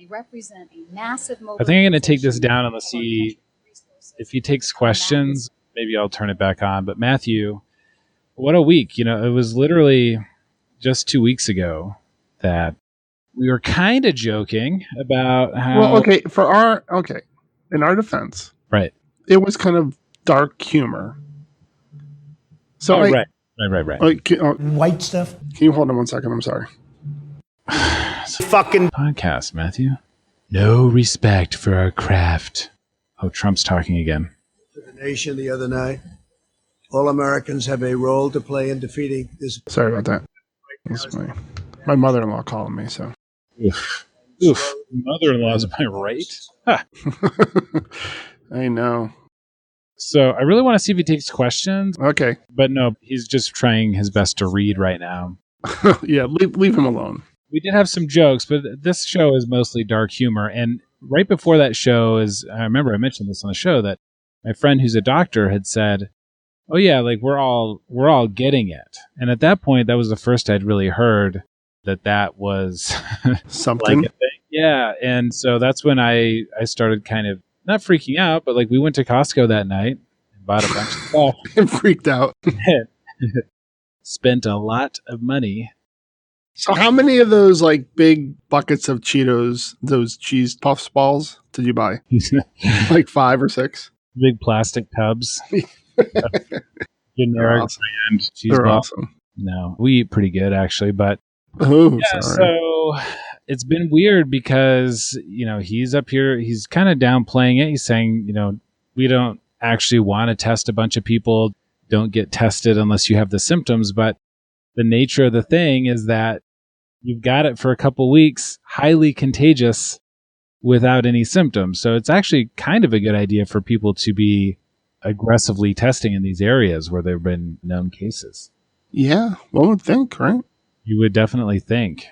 represent a massive I think I'm going to take this down and let's see if he takes questions. Maybe I'll turn it back on. But Matthew, what a week. It was literally just 2 weeks ago that we were kind of joking about how... Well, okay. In our defense, right, it was kind of dark humor. So right. White stuff. Can you hold on 1 second? I'm sorry. Fucking podcast, Matthew. No respect for our craft. Oh, Trump's talking again. To the nation the other night. All Americans have a role to play in defeating this. Sorry about that. That's my mother-in-law calling me. So. Oof. Mother-in-law's am I right? Huh. I know. So I really want to see if he takes questions. Okay. But no, he's just trying his best to read right now. Yeah, leave him alone. We did have some jokes, but this show is mostly dark humor. And right before that show I remember I mentioned this on the show that my friend who's a doctor had said, oh yeah, like we're all getting it. And at that point, that was the first I'd really heard that was something. Like a thing. Yeah. And so that's when I started kind of not freaking out, but like we went to Costco that night and bought a bunch of stuff. And freaked out. Spent a lot of money. So how many of those like big buckets of Cheetos, those cheese puffs balls, did you buy? Like 5 or 6? Big plastic tubs. Generic awesome. brand cheese They're balls. awesome. No, we eat pretty good actually, but sorry. So it's been weird because, he's up here, he's kind of downplaying it. He's saying, we don't actually want to test a bunch of people. Don't get tested unless you have the symptoms. But the nature of the thing is that you've got it for a couple weeks, highly contagious without any symptoms. So it's actually kind of a good idea for people to be aggressively testing in these areas where there have been known cases. Yeah, one would think, right? You would definitely think.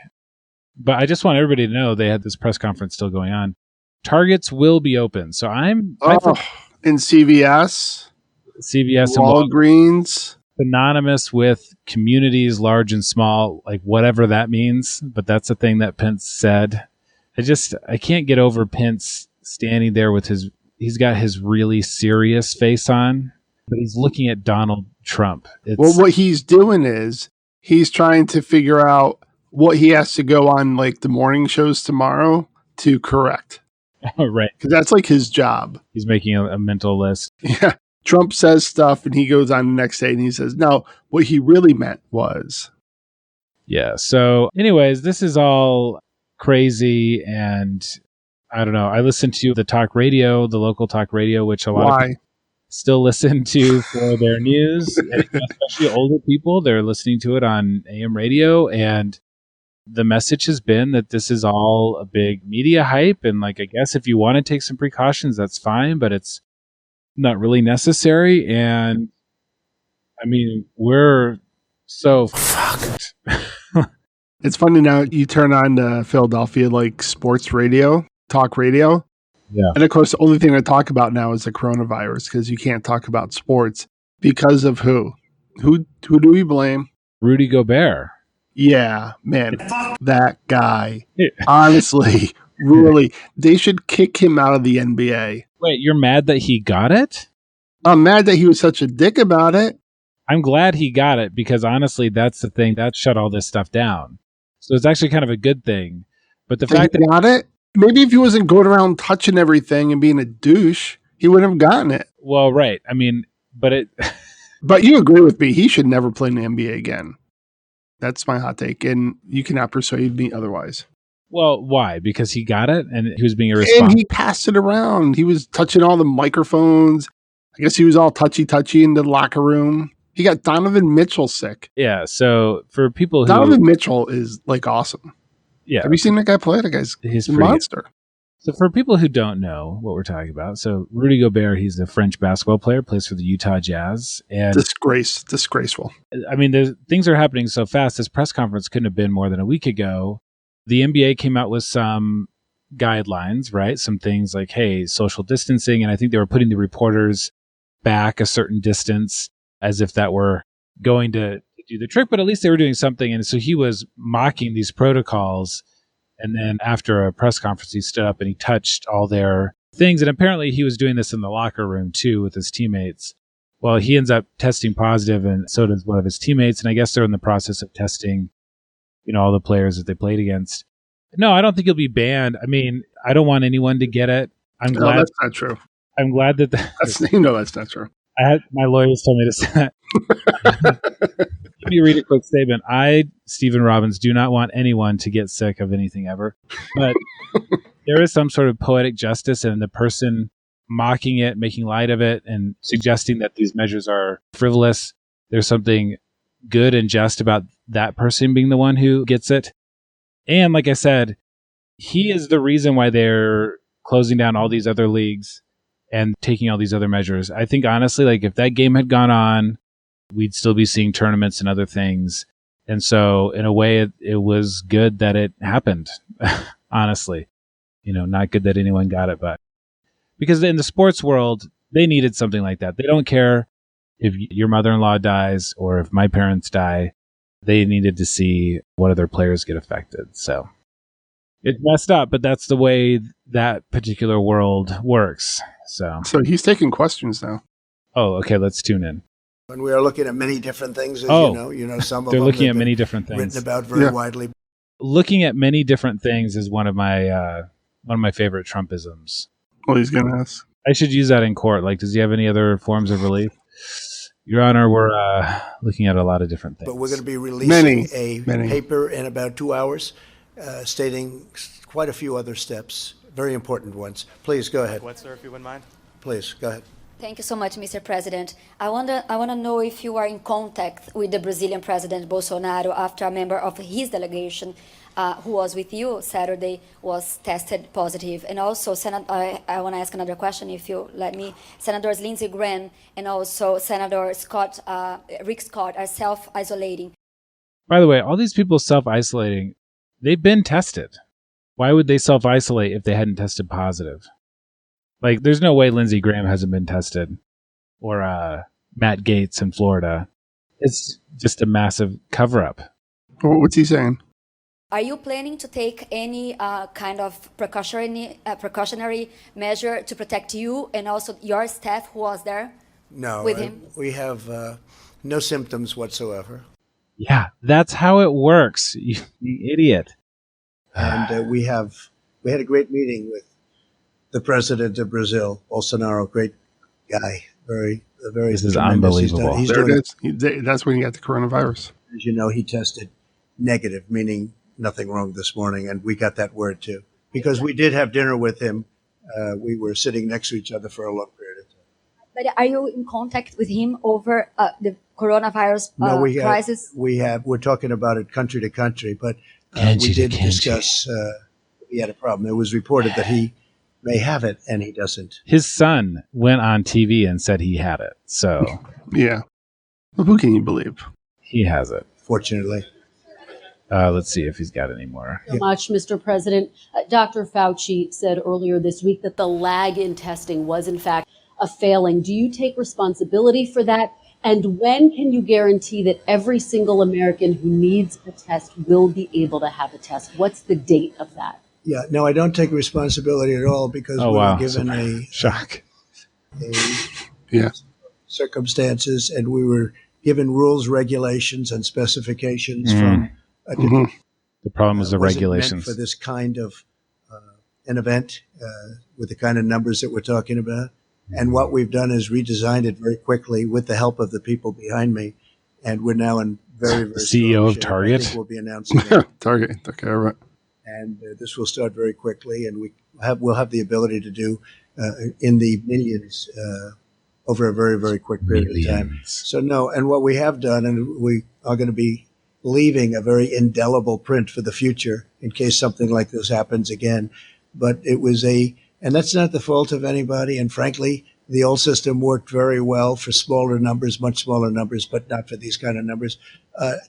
But I just want everybody to know they had this press conference still going on. Targets will be open. So in CVS, and Walgreens, synonymous with communities large and small, like whatever that means. But that's the thing that Pence said. I can't get over Pence standing there with he's got his really serious face on, but he's looking at Donald Trump. What he's doing is he's trying to figure out what he has to go on like the morning shows tomorrow to correct. Right. Because that's like his job. He's making a mental list. Yeah. Trump says stuff and he goes on the next day and he says, no, what he really meant was. Yeah. So anyways, this is all crazy. And I don't know. I listen to the local talk radio, which a lot of people still listen to for their news, and especially older people. They're listening to it on AM radio. And the message has been that this is all a big media hype. And like, I guess if you want to take some precautions, that's fine, but it's not really necessary. And I mean, we're so fucked. It's funny now you turn on Philadelphia, like sports radio, talk radio. Yeah. And of course, the only thing I talk about now is the coronavirus because you can't talk about sports because of who? Who do we blame? Rudy Gobert. Yeah, man, that guy. Honestly, really, they should kick him out of the NBA. Wait, you're mad that he got it? I'm mad that he was such a dick about it. I'm glad he got it because honestly, that's the thing that shut all this stuff down. So it's actually kind of a good thing. But the fact that he got it, maybe if he wasn't going around touching everything and being a douche, he wouldn't have gotten it. Well, right. I mean, but you agree with me. He should never play in the NBA again. That's my hot take, and you cannot persuade me otherwise. Well, why? Because he got it, and he was being irresponsible. And he passed it around. He was touching all the microphones. I guess he was all touchy in the locker room. He got Donovan Mitchell sick. Yeah, so for people who... Donovan Mitchell is, like, awesome. Yeah. Have you seen that guy play? That guy's a monster. So for people who don't know what we're talking about, so Rudy Gobert, he's a French basketball player, plays for the Utah Jazz. And disgraceful. I mean, things are happening so fast. This press conference couldn't have been more than a week ago. The NBA came out with some guidelines, right? Some things like, hey, social distancing. And I think they were putting the reporters back a certain distance as if that were going to do the trick, but at least they were doing something. And so he was mocking these protocols And then after a press conference, he stood up and he touched all their things. And apparently he was doing this in the locker room too with his teammates. Well, he ends up testing positive, and so does one of his teammates. And I guess they're in the process of testing, all the players that they played against. No, I don't think he'll be banned. I mean, I don't want anyone to get it. I'm glad that's not true. I'm glad that that's not true. My lawyers told me to say that. Let me read a quick statement. I, Stephen Robbins, do not want anyone to get sick of anything ever. But there is some sort of poetic justice in the person mocking it, making light of it, and suggesting that these measures are frivolous. There's something good and just about that person being the one who gets it. And like I said, he is the reason why they're closing down all these other leagues and taking all these other measures. I think honestly, like if that game had gone on, we'd still be seeing tournaments and other things. And so in a way, it was good that it happened, honestly. Not good that anyone got it, but because in the sports world, they needed something like that. They don't care if your mother-in-law dies or if my parents die. They needed to see what other players get affected. So it's messed up, but that's the way that particular world works. So he's taking questions now. Oh, okay. Let's tune in. And we are looking at many different things, as you know, some of they're them looking at many different things, written about very widely. Looking at many different things is one of my favorite Trumpisms. Well, he's going to ask. I should use that in court. Like, does he have any other forms of relief? Your Honor, we're looking at a lot of different things. But we're going to be releasing a paper in about 2 hours stating quite a few other steps, very important ones. Please go ahead. What, sir, if you wouldn't mind? Please, go ahead. Thank you so much, Mr. President. I want to know if you are in contact with the Brazilian President Bolsonaro after a member of his delegation who was with you Saturday was tested positive. And also, I want to ask another question, if you let me. Senators Lindsey Graham and also Senator Rick Scott are self-isolating. By the way, all these people self-isolating, they've been tested. Why would they self-isolate if they hadn't tested positive? Like, there's no way Lindsey Graham hasn't been tested, or Matt Gaetz in Florida. It's just a massive cover-up. What's he saying? Are you planning to take any kind of precautionary measure to protect you and also your staff who was there with him? We have no symptoms whatsoever. Yeah, that's how it works, you idiot. And we had a great meeting with the president of Brazil, Bolsonaro, great guy, very. This is unbelievable. That's when he got the coronavirus. As you know, he tested negative, meaning nothing wrong this morning, and we got that word too. Because we did have dinner with him. We were sitting next to each other for a long period of time. But are you in contact with him over the coronavirus crisis? We're talking about it country to country, but we did discuss he had a problem. It was reported that he may have it, and he doesn't. His son went on TV and said he had it. So, yeah. Well, who can you believe? He has it. Fortunately. Let's see if he's got any more. So much, Mr. President. Dr. Fauci said earlier this week that the lag in testing was, in fact, a failing. Do you take responsibility for that? And when can you guarantee that every single American who needs a test will be able to have a test? What's the date of that? Yeah, no, I don't take responsibility at all because we were given circumstances, and we were given rules, regulations, and specifications from. The problem was the regulations for this kind of an event with the kind of numbers that we're talking about. And what we've done is redesigned it very quickly with the help of the people behind me, and we're now in very CEO of Target. I think we'll be announcing it. Target, okay, all right. And this will start very quickly, and we'll have the ability to do in the millions over a very, very quick period of time. So no, and what we have done, and we are going to be leaving a very indelible print for the future in case something like this happens again. But it was and that's not the fault of anybody. And frankly, the old system worked very well for smaller numbers, much smaller numbers, but not for these kind of numbers.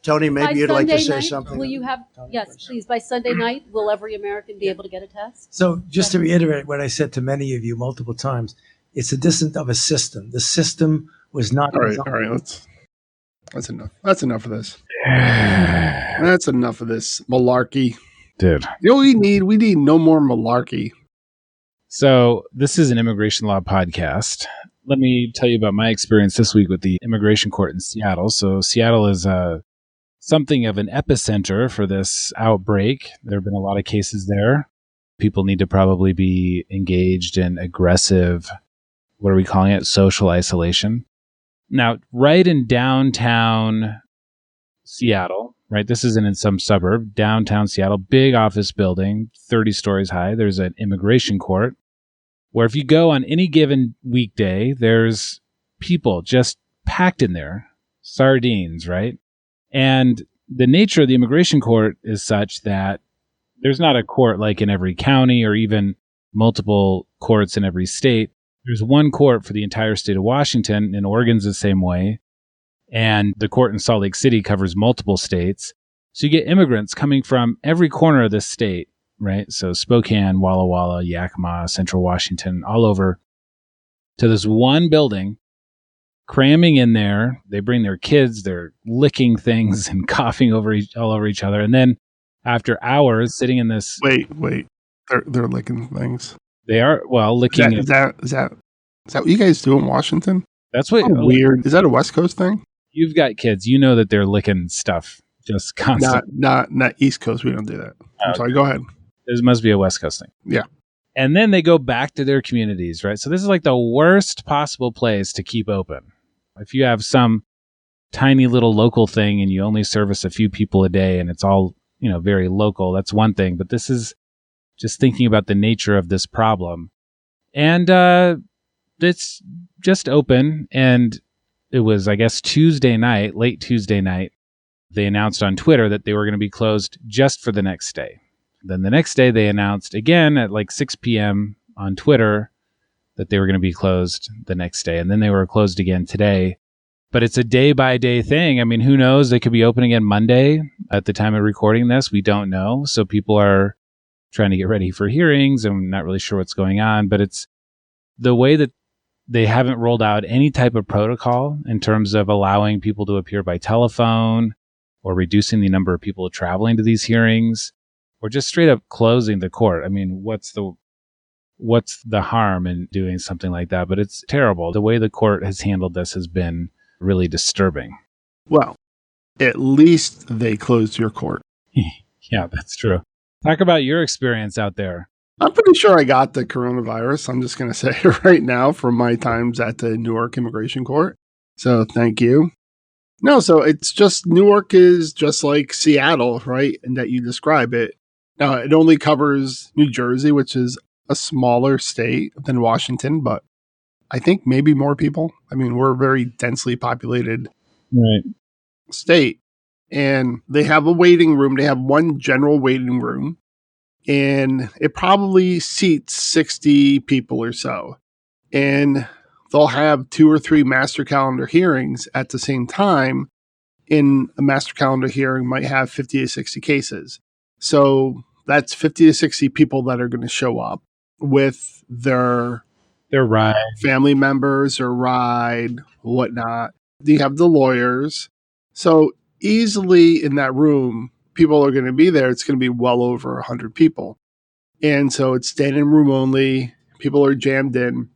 Tony, maybe you'd like to say something. Will you have, yes, please, by Sunday night, will every American be able to get a test? So just to reiterate what I said to many of you multiple times, it's a distance of a system. The system was not. All right, that's enough. That's enough of this. That's enough of this malarkey. Dude. You know what we need no more malarkey. So this is an immigration law podcast. Let me tell you about my experience this week with the immigration court in Seattle. So Seattle is something of an epicenter for this outbreak. There have been a lot of cases there. People need to probably be engaged in aggressive, what are we calling it? Social isolation. Now, right in downtown Seattle, right? This isn't in some suburb, downtown Seattle, big office building, 30 stories high. There's an immigration court where if you go on any given weekday, there's people just packed in there, sardines, right? And the nature of the immigration court is such that there's not a court like in every county or even multiple courts in every state. There's one court for the entire state of Washington, and Oregon's the same way. And the court in Salt Lake City covers multiple states. So you get immigrants coming from every corner of this state, right? So Spokane, Walla Walla, Yakima, Central Washington, all over to this one building, cramming in there. They bring their kids, they're licking things and coughing all over each other. And then after hours sitting in this... Wait. They're licking things. They are, well, licking... Is that what you guys do in Washington? That's what... weird. Is that a West Coast thing? You've got kids. You know that they're licking stuff just constantly. Not East Coast. We don't do that. I'm sorry. Go ahead. This must be a West Coast thing. Yeah. And then they go back to their communities, right? So this is like the worst possible place to keep open. If you have some tiny little local thing and you only service a few people a day and it's all, very local, that's one thing. But this is just thinking about the nature of this problem. And it's just open. And it was, I guess, late Tuesday night, they announced on Twitter that they were going to be closed just for the next day. Then the next day they announced again at like 6 p.m. on Twitter that they were going to be closed the next day. And then they were closed again today. But it's a day-by-day thing. I mean, who knows? They could be open again Monday at the time of recording this. We don't know. So people are trying to get ready for hearings and not really sure what's going on. But it's the way that they haven't rolled out any type of protocol in terms of allowing people to appear by telephone or reducing the number of people traveling to these hearings or just straight up closing the court. I mean, what's the harm in doing something like that? But it's terrible. The way the court has handled this has been really disturbing. Well, at least they closed your court. Yeah, that's true. Talk about your experience out there. I'm pretty sure I got the coronavirus. I'm just going to say it right now from my times at the Newark Immigration Court. So thank you. No, so it's just Newark is just like Seattle, right? And that you describe it. Now, it only covers New Jersey, which is a smaller state than Washington, but I think maybe more people. I mean, we're a very densely populated state. And they have a waiting room. They have one general waiting room. And it probably seats 60 people or so. And they'll have 2 or 3 master calendar hearings at the same time. In a master calendar hearing might have 50 to 60 cases. So that's 50 to 60 people that are going to show up with their ride, family members or ride, whatnot. You have the lawyers. So easily in that room, people are going to be there. It's going to be well over 100 people. And so it's standing room only. People are jammed in.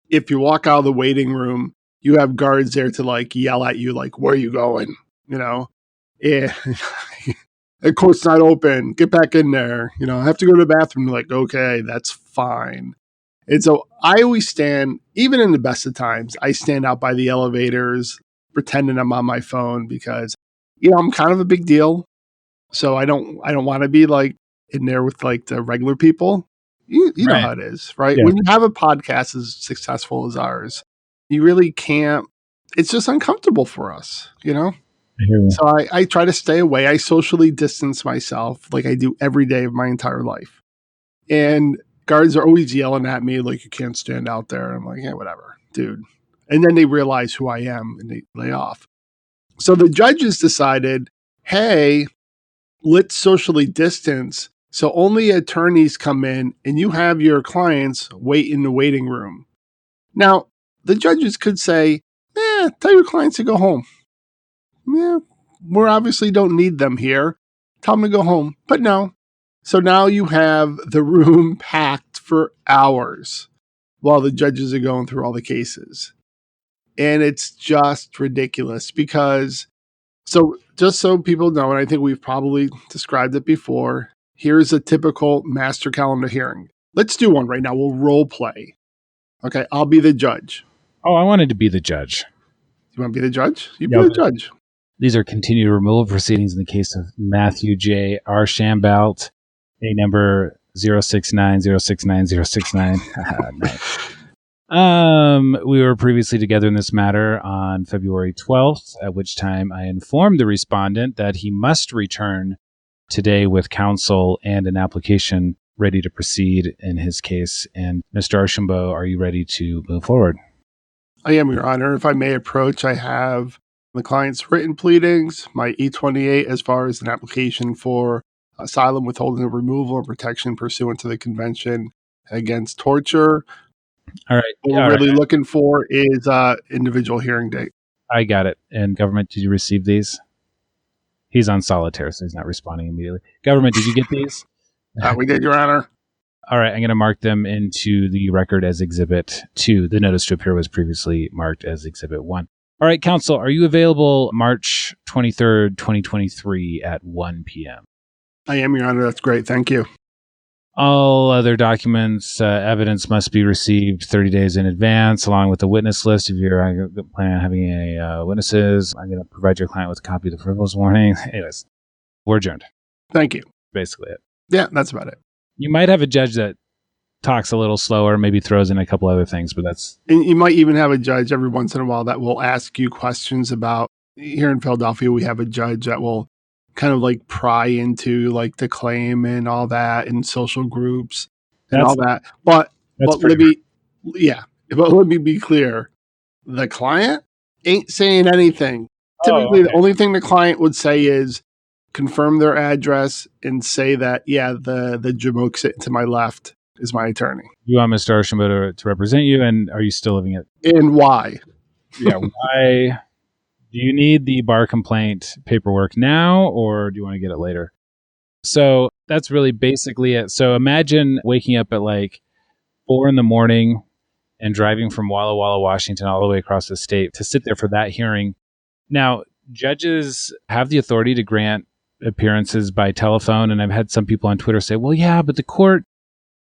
If you walk out of the waiting room, you have guards there to like yell at you, like, where are you going? And the court's not open. Get back in there. I have to go to the bathroom. Like, okay, that's fine. And so I always stand, even in the best of times, I stand out by the elevators, pretending I'm on my phone because, I'm kind of a big deal. So I don't want to be like in there with like the regular people. You know how it is, right? Yeah. When you have a podcast as successful as ours, you really can't. It's just uncomfortable for us, So I try to stay away. I socially distance myself like I do every day of my entire life. And guards are always yelling at me like, you can't stand out there. I'm like, yeah, whatever, dude. And then they realize who I am and they lay off. So the judges decided, hey, let's socially distance. So only attorneys come in and you have your clients wait in the waiting room. Now, the judges could say, tell your clients to go home. Yeah, we obviously don't need them here. Tell them to go home. But no, So now you have the room packed for hours while the judges are going through all the cases. And it's just ridiculous because, so just so people know, and I think we've probably described it before, here's a typical master calendar hearing. Let's do one right now. We'll role play. Okay, I'll be the judge. Oh, I wanted to be the judge. You want to be the judge? You be the judge. These are continued removal proceedings in the case of Matthew J. Archambault, a number 069069069. Nice. We were previously together in this matter on February 12th, at which time I informed the respondent that he must return today with counsel and an application ready to proceed in his case. And Mr. Archambault, are you ready to move forward? I am, Your Honor. If I may approach, I have the client's written pleadings, my E-28 as far as an application for asylum, withholding of removal, and protection pursuant to the Convention Against Torture. All right. What we're really looking for is individual hearing date. I got it. And government, did you receive these? He's on solitaire, so he's not responding immediately. Government, did you get these? We did, Your Honor. All right, I'm going to mark them into the record as Exhibit 2. The notice to appear was previously marked as Exhibit 1. All right, counsel, are you available March 23rd, 2023 at 1 p.m.? I am, Your Honor. That's great. Thank you. All other documents, evidence must be received 30 days in advance, along with the witness list. If you're planning on having any witnesses, I'm going to provide your client with a copy of the frivolous warning. Anyways, we're adjourned. Thank you. Basically it. Yeah, that's about it. You might have a judge that talks a little slower, maybe throws in a couple other things, but that's... And you might even have a judge every once in a while that will ask you questions about... Here in Philadelphia, we have a judge that will kind of like pry into like the claim and all that in social groups and all that. But let me be clear. The client ain't saying anything. Typically, the only thing the client would say is confirm their address and say that, yeah, the jamoke sitting to my left is my attorney. You want Mr. Archambault to represent you, and are you still living it? And why? Yeah, why? Do you need the bar complaint paperwork now, or do you want to get it later? So that's really basically it. So imagine waking up at like 4 a.m. and driving from Walla Walla, Washington, all the way across the state to sit there for that hearing. Now, judges have the authority to grant appearances by telephone, and I've had some people on Twitter say, well, yeah, but the court,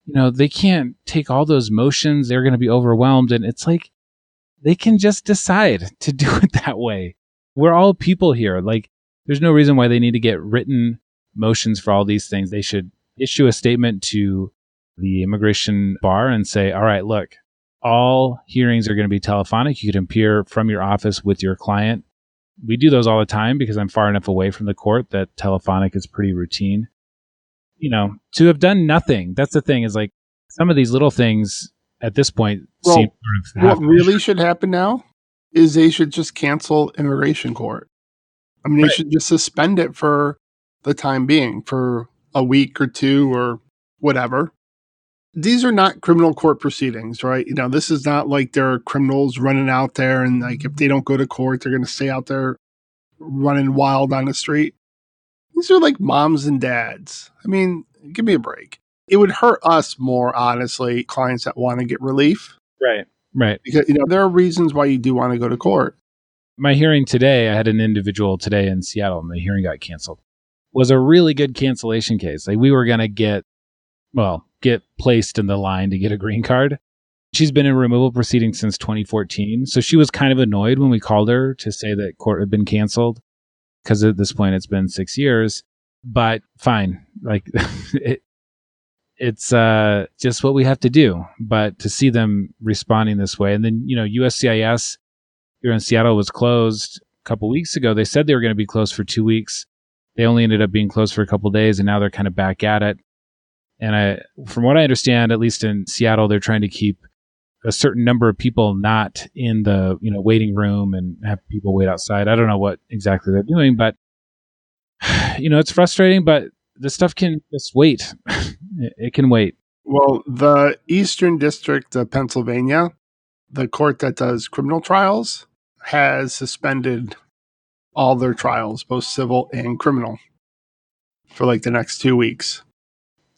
they can't take all those motions. They're going to be overwhelmed. And it's like, they can just decide to do it that way. We're all people here. Like, there's no reason why they need to get written motions for all these things. They should issue a statement to the immigration bar and say, all right, look, all hearings are going to be telephonic. You can appear from your office with your client. We do those all the time because I'm far enough away from the court that telephonic is pretty routine. To have done nothing, that's the thing, is like some of these little things at this point seem sort of what really should happen now is they should just cancel immigration court. I mean, they should just suspend it for the time being, for a week or two or whatever. These are not criminal court proceedings, right? This is not like there are criminals running out there and like if they don't go to court, they're going to stay out there running wild on the street. These are like moms and dads. I mean, give me a break. It would hurt us more, honestly, clients that want to get relief. Right. Because, there are reasons why you do want to go to court. My hearing today, I had an individual today in Seattle, and the hearing got canceled. Was a really good cancellation case. Like, we were going to get placed in the line to get a green card. She's been in removal proceedings since 2014. So she was kind of annoyed when we called her to say that court had been canceled, because at this point it's been 6 years. But fine. Like, it's just what we have to do. But to see them responding this way, and then, USCIS here in Seattle was closed a couple weeks ago. They said they were going to be closed for 2 weeks. They only ended up being closed for a couple days, and now they're kind of back at it. And from what I understand, at least in Seattle, they're trying to keep a certain number of people not in the waiting room and have people wait outside. I don't know what exactly they're doing, but it's frustrating. But this stuff can just wait. It can wait. Well, the Eastern District of Pennsylvania, the court that does criminal trials, has suspended all their trials, both civil and criminal, for like the next 2 weeks.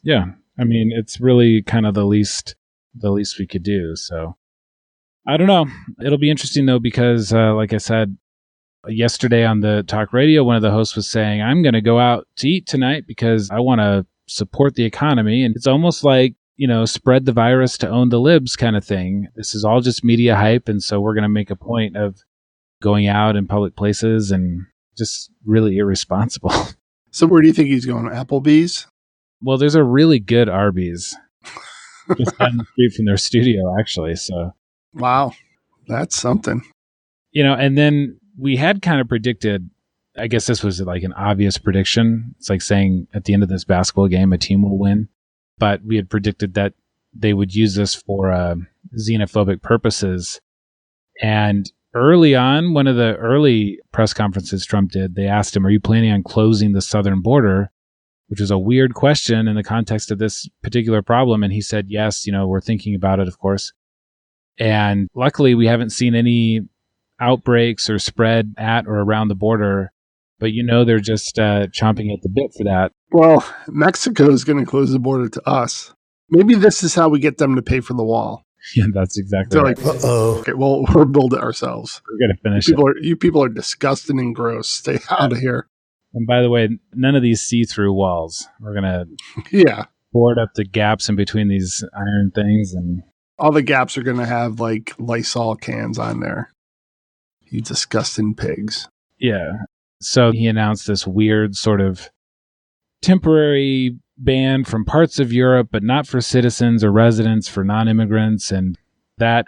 Yeah. I mean, it's really kind of the least we could do. So I don't know. It'll be interesting though, because like I said, yesterday on the talk radio, one of the hosts was saying, I'm going to go out to eat tonight because I want to support the economy. And it's almost like, spread the virus to own the libs kind of thing. This is all just media hype. And so we're going to make a point of going out in public places and just really irresponsible. So where do you think he's going? Applebee's? Well, there's a really good Arby's just down the street from their studio, actually. So, wow, that's something. And then we had kind of predicted, I guess this was like an obvious prediction. It's like saying at the end of this basketball game, a team will win. But we had predicted that they would use this for xenophobic purposes. And early on, one of the early press conferences Trump did, they asked him, are you planning on closing the southern border? Which was a weird question in the context of this particular problem. And he said, yes, we're thinking about it, of course. And luckily, we haven't seen any outbreaks or spread at or around the border, but they're just chomping at the bit for that. Well, Mexico is going to close the border to us. Maybe this is how we get them to pay for the wall. Yeah, that's exactly right. Like, okay, well, we'll build it ourselves. We're going to finish You people are disgusting and gross. Stay out of here. And by the way, none of these see-through walls. We're going to board up the gaps in between these iron things. And all the gaps are going to have like Lysol cans on there. You disgusting pigs. Yeah. So he announced this weird sort of temporary ban from parts of Europe, but not for citizens or residents, for non-immigrants. And that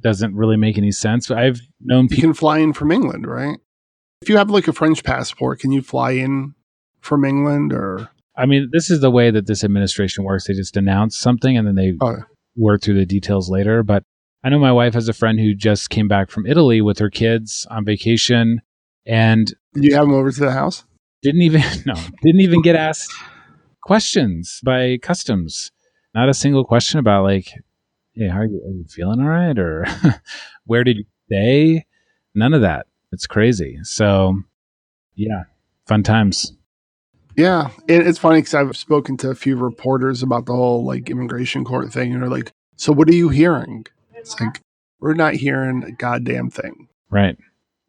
doesn't really make any sense. I've known people. You can fly in from England, right? If you have like a French passport, can you fly in from England or? I mean, this is the way that this administration works. They just announce something and then they work through the details later. But I know my wife has a friend who just came back from Italy with her kids on vacation. And did you have them over to the house? Didn't even get asked questions by customs. Not a single question about like, hey, are you feeling all right? Or where did you stay? None of that. It's crazy. So yeah, fun times. Yeah. It's funny because I've spoken to a few reporters about the whole like immigration court thing. And they're like, so what are you hearing? It's like, we're not hearing a goddamn thing. Right.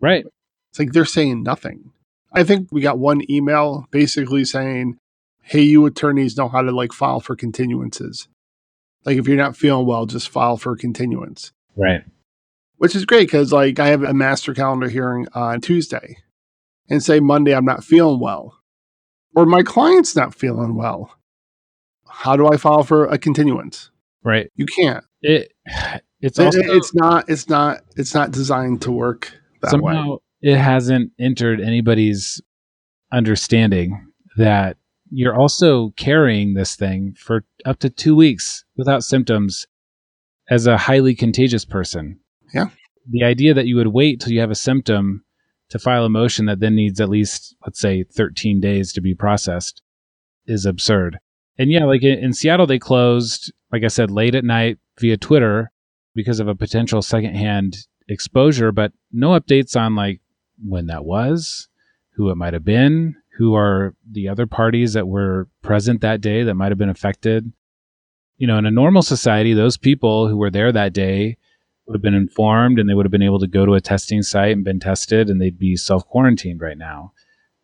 It's like they're saying nothing. I think we got one email basically saying, hey, you attorneys know how to like file for continuances. Like if you're not feeling well, just file for continuance. Right. Which is great because like I have a master calendar hearing on Tuesday and say Monday I'm not feeling well or my client's not feeling well. How do I file for a continuance? Right. You can't. It's also, it's not designed to work that somehow way. It hasn't entered anybody's understanding that you're also carrying this thing for up to 2 weeks without symptoms as a highly contagious person. Yeah. The idea that you would wait till you have a symptom to file a motion that then needs at least, let's say, 13 days to be processed is absurd. And yeah, like in Seattle, they closed, like I said, late at night via Twitter because of a potential secondhand exposure, but no updates on like when that was, who it might have been, who are the other parties that were present that day that might have been affected. In a normal society, those people who were there that day would have been informed and they would have been able to go to a testing site and been tested and they'd be self-quarantined right now.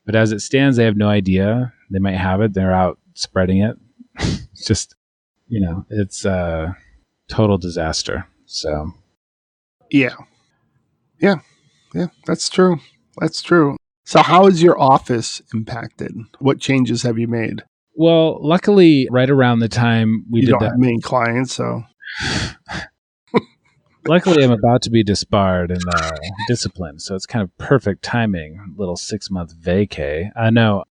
But as it stands, they have no idea. They might have it. They're out spreading it. It's just, it's a total disaster. So. Yeah, that's true. So how is your office impacted? What changes have you made? Well, luckily, right around the time we did that. You don't have many clients, so. Luckily, I'm about to be disbarred and disciplined, so it's kind of perfect timing. Little 6-month vacay. I know.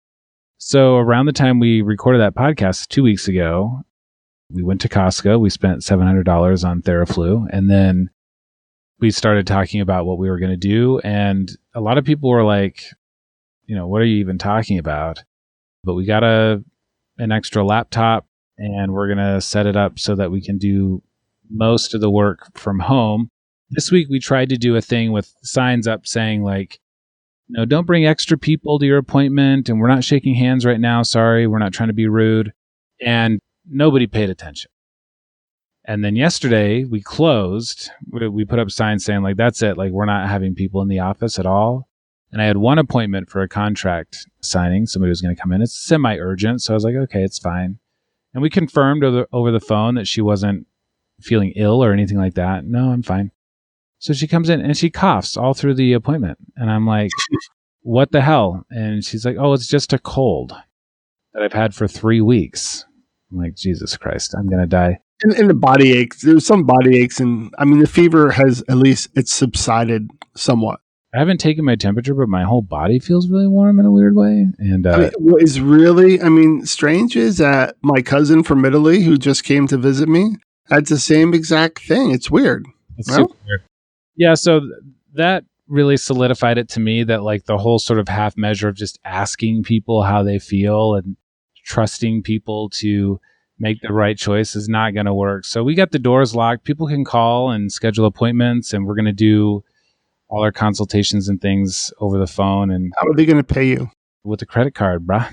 So around the time we recorded that podcast 2 weeks ago, we went to Costco. We spent $700 on Theraflu, and then we started talking about what we were going to do. And a lot of people were like, what are you even talking about? But we got an extra laptop and we're going to set it up so that we can do most of the work from home. This week, we tried to do a thing with signs up saying like, don't bring extra people to your appointment. And we're not shaking hands right now. Sorry. We're not trying to be rude. And nobody paid attention. And then yesterday we closed. We put up signs saying like, that's it. Like, we're not having people in the office at all. And I had one appointment for a contract signing. Somebody was going to come in. It's semi-urgent. So I was like, okay, it's fine. And we confirmed over the phone that she wasn't feeling ill or anything like that. No, I'm fine. So she comes in and she coughs all through the appointment. And I'm like, what the hell? And she's like, oh, it's just a cold that I've had for 3 weeks. I'm like, Jesus Christ, I'm going to die. And the body aches, there's some body aches. And I mean, the fever has, at least it's subsided somewhat. I haven't taken my temperature, but my whole body feels really warm in a weird way. And I mean, what is really, strange is that my cousin from Italy, who just came to visit me, had the same exact thing. It's weird. It's super weird. Yeah, so that really solidified it to me that like the whole sort of half measure of just asking people how they feel and trusting people to make the right choice is not going to work. So we got the doors locked. People can call and schedule appointments, and we're going to do all our consultations and things over the phone. And how are they going to pay you? With a credit card, bruh.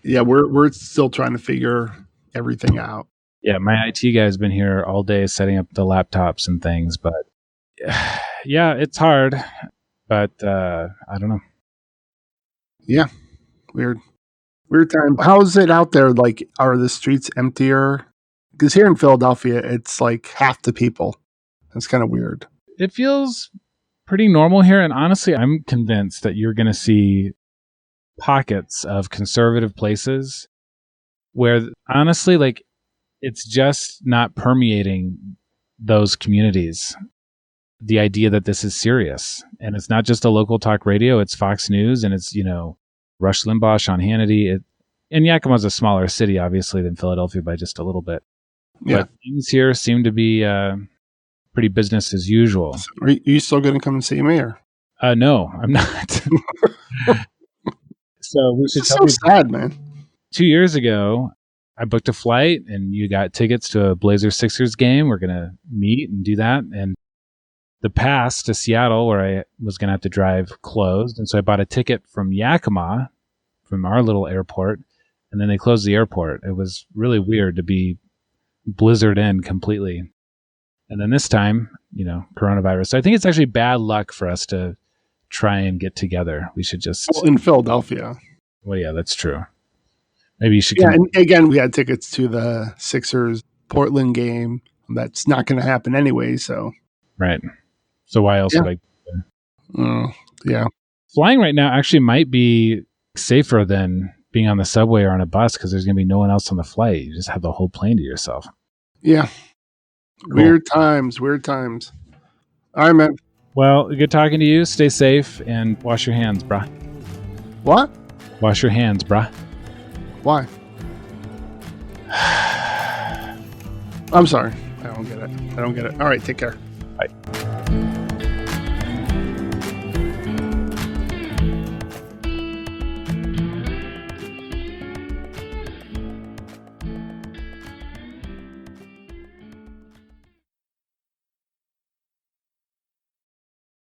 Yeah, we're still trying to figure everything out. Yeah, my IT guy has been here all day setting up the laptops and things, but yeah, it's hard. But I don't know. Yeah, weird time. How's it out there? Like, are the streets emptier? Because here in Philadelphia, it's like half the people. It's kind of weird. It feels pretty normal here. And honestly, I'm convinced that you're going to see pockets of conservative places where honestly, like, it's just not permeating those communities. The idea that this is serious, and it's not just a local talk radio, it's Fox News, and it's, Rush Limbaugh, Sean Hannity. And Yakima's a smaller city, obviously, than Philadelphia by just a little bit. Yeah. But things here seem to be pretty business as usual. So are you still going to come and see me? Or? No, I'm not. So we should tell you. Sad, man. 2 years ago, I booked a flight, and you got tickets to a Blazers-Sixers game. We're going to meet and do that. And the pass to Seattle, where I was going to have to drive, closed. And so I bought a ticket from Yakima, from our little airport, and then they closed the airport. It was really weird to be blizzard in completely. And then this time, coronavirus. So I think it's actually bad luck for us to try and get together. We should just... Well, in Philadelphia. Well, yeah, that's true. Maybe you should... Yeah, and again, we had tickets to the Sixers-Portland game. That's not going to happen anyway, so... Right. So why else would I... yeah. Flying right now actually might be safer than being on the subway or on a bus because there's going to be no one else on the flight. You just have the whole plane to yourself. Yeah. Cool. Weird times. All right, man. Well, good talking to you. Stay safe and wash your hands, brah. What? Wash your hands, brah. Why? I'm sorry. I don't get it. All right, take care. Bye.